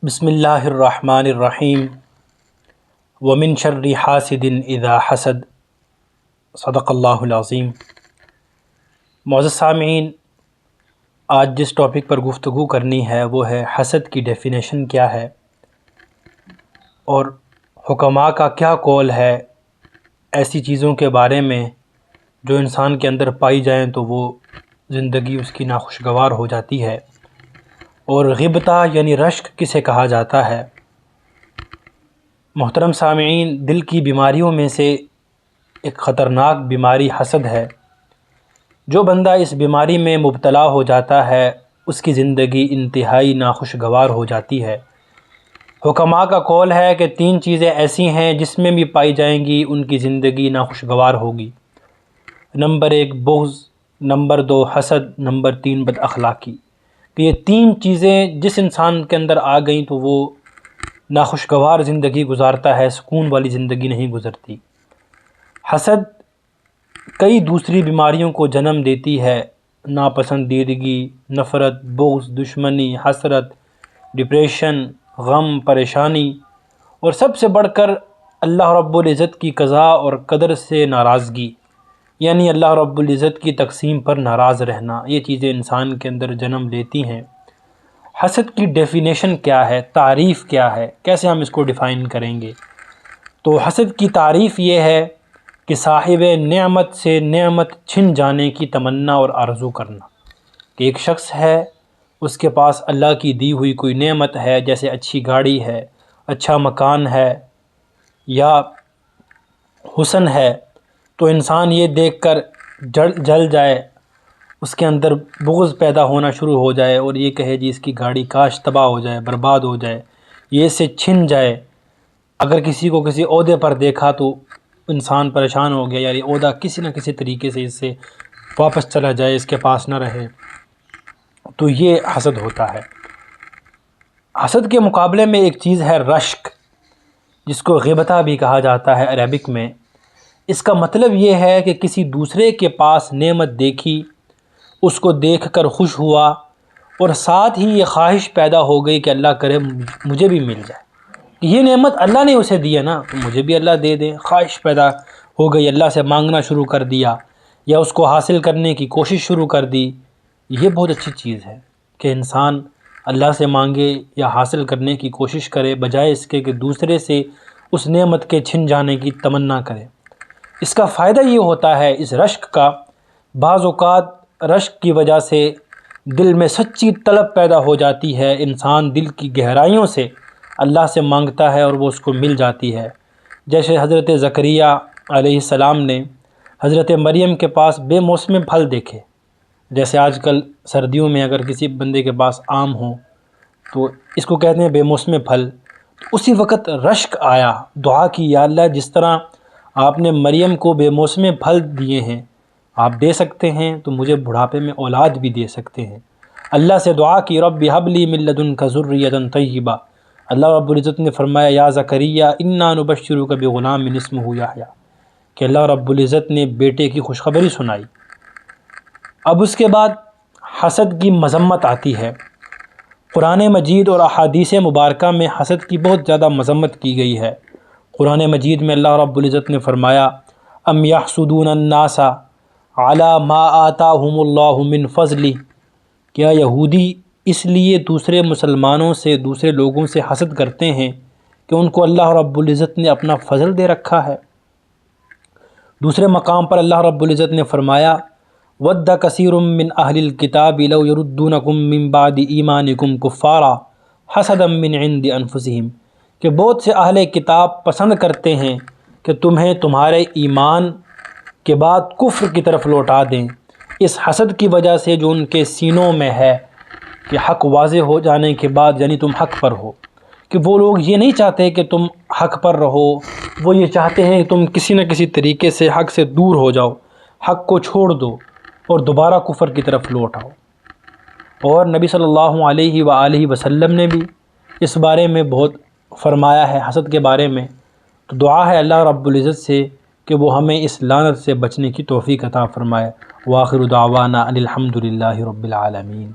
بسم اللہ الرحمن الرحیم ومن شر حاسد اذا حسد صدق اللہ العظیم۔ معزز سامعین، آج جس ٹاپک پر گفتگو کرنی ہے وہ ہے حسد کی ڈیفینیشن کیا ہے اور حکماء کا کیا قول ہے ایسی چیزوں کے بارے میں جو انسان کے اندر پائی جائیں تو وہ زندگی اس کی ناخوشگوار ہو جاتی ہے، اور غیبتہ یعنی رشک کسے کہا جاتا ہے۔ محترم سامعین، دل کی بیماریوں میں سے ایک خطرناک بیماری حسد ہے۔ جو بندہ اس بیماری میں مبتلا ہو جاتا ہے اس کی زندگی انتہائی ناخوشگوار ہو جاتی ہے۔ حکماء کا قول ہے کہ 3 چیزیں ایسی ہیں جس میں بھی پائی جائیں گی ان کی زندگی ناخوشگوار ہوگی۔ نمبر 1 بغض، نمبر 2 حسد، نمبر 3 بد اخلاقی۔ کہ یہ 3 چیزیں جس انسان کے اندر آ گئیں تو وہ ناخوشگوار زندگی گزارتا ہے، سکون والی زندگی نہیں گزرتی۔ حسد کئی دوسری بیماریوں کو جنم دیتی ہے، ناپسندیدگی، نفرت، بغض، دشمنی، حسرت، ڈپریشن، غم، پریشانی، اور سب سے بڑھ کر اللہ رب العزت کی قضاء اور قدر سے ناراضگی، یعنی اللہ رب العزت کی تقسیم پر ناراض رہنا۔ یہ چیزیں انسان کے اندر جنم لیتی ہیں۔ حسد کی ڈیفینیشن کیا ہے، تعریف کیا ہے، کیسے ہم اس کو ڈیفائن کریں گے؟ تو حسد کی تعریف یہ ہے کہ صاحب نعمت سے نعمت چھن جانے کی تمنا اور آرزو کرنا۔ کہ ایک شخص ہے، اس کے پاس اللہ کی دی ہوئی کوئی نعمت ہے، جیسے اچھی گاڑی ہے، اچھا مکان ہے یا حسن ہے، تو انسان یہ دیکھ کر جل جائے، اس کے اندر بغض پیدا ہونا شروع ہو جائے اور یہ کہے جی اس کی گاڑی کاش تباہ ہو جائے، برباد ہو جائے، یہ اس سے چھن جائے۔ اگر کسی کو کسی عہدے پر دیکھا تو انسان پریشان ہو گیا، یعنی عہدہ کسی نہ کسی طریقے سے اس سے واپس چلا جائے، اس کے پاس نہ رہے، تو یہ حسد ہوتا ہے۔ حسد کے مقابلے میں ایک چیز ہے رشک، جس کو غیبتہ بھی کہا جاتا ہے عربک میں۔ اس کا مطلب یہ ہے کہ کسی دوسرے کے پاس نعمت دیکھی، اس کو دیکھ کر خوش ہوا، اور ساتھ ہی یہ خواہش پیدا ہو گئی کہ اللہ کرے مجھے بھی مل جائے، یہ نعمت اللہ نے اسے دی ہے نا، تو مجھے بھی اللہ دے دے۔ خواہش پیدا ہو گئی، اللہ سے مانگنا شروع کر دیا یا اس کو حاصل کرنے کی کوشش شروع کر دی۔ یہ بہت اچھی چیز ہے کہ انسان اللہ سے مانگے یا حاصل کرنے کی کوشش کرے، بجائے اس کے کہ دوسرے سے اس نعمت کے چھن جانے کی تمنا کرے۔ اس کا فائدہ یہ ہوتا ہے، اس رشک کا، بعض اوقات رشک کی وجہ سے دل میں سچی طلب پیدا ہو جاتی ہے، انسان دل کی گہرائیوں سے اللہ سے مانگتا ہے اور وہ اس کو مل جاتی ہے۔ جیسے حضرت زکریا علیہ السلام نے حضرت مریم کے پاس بے موسم پھل دیکھے۔ جیسے آج کل سردیوں میں اگر کسی بندے کے پاس آم ہو تو اس کو کہتے ہیں بے موسم پھل، اسی وقت رشک آیا، دعا کی، یا اللہ جس طرح آپ نے مریم کو بے موسم پھل دیے ہیں، آپ دے سکتے ہیں تو مجھے بڑھاپے میں اولاد بھی دے سکتے ہیں۔ اللہ سے دعا کی، رب ہب لی من لدنک ذریۃ طیبہ۔ اللہ رب العزت نے فرمایا یا زکریا انا نبشرک بغلام اسمہ یحییٰ، کہ اللہ رب العزت نے بیٹے کی خوشخبری سنائی۔ اب اس کے بعد حسد کی مذمت آتی ہے۔ قرآن مجید اور احادیث مبارکہ میں حسد کی بہت زیادہ مذمت کی گئی ہے۔ قرآن مجید میں اللہ رب العزت نے فرمایا ام یحسدون الناس علی ما آتاہم اللہ من فضلہ، کیا یہودی اس لیے دوسرے مسلمانوں سے، دوسرے لوگوں سے حسد کرتے ہیں کہ ان کو اللہ رب العزت نے اپنا فضل دے رکھا ہے۔ دوسرے مقام پر اللہ رب العزت نے فرمایا وَدَّ كَثِيرٌ مِّنْ أَهْلِ الْكِتَابِ لَوْ يَرُدُّونَكُم مِّن بَعْدِ إِيمَانِكُمْ كُفَّارًا حَسَدًا مِّنْ عِندِ أَنفُسِهِمْ، کہ بہت سے اہل کتاب پسند کرتے ہیں کہ تمہیں تمہارے ایمان کے بعد کفر کی طرف لوٹا دیں، اس حسد کی وجہ سے جو ان کے سینوں میں ہے کہ حق واضح ہو جانے کے بعد، یعنی تم حق پر ہو، کہ وہ لوگ یہ نہیں چاہتے کہ تم حق پر رہو، وہ یہ چاہتے ہیں کہ تم کسی نہ کسی طریقے سے حق سے دور ہو جاؤ، حق کو چھوڑ دو اور دوبارہ کفر کی طرف لوٹ آؤ۔ اور نبی صلی اللہ علیہ وآلہ وسلم نے بھی اس بارے میں بہت فرمایا ہے حسد کے بارے میں۔ تو دعا ہے اللہ رب العزت سے کہ وہ ہمیں اس لعنت سے بچنے کی توفیق عطا فرمائے۔ وآخر دعوانا ان الحمد للہ رب العالمین۔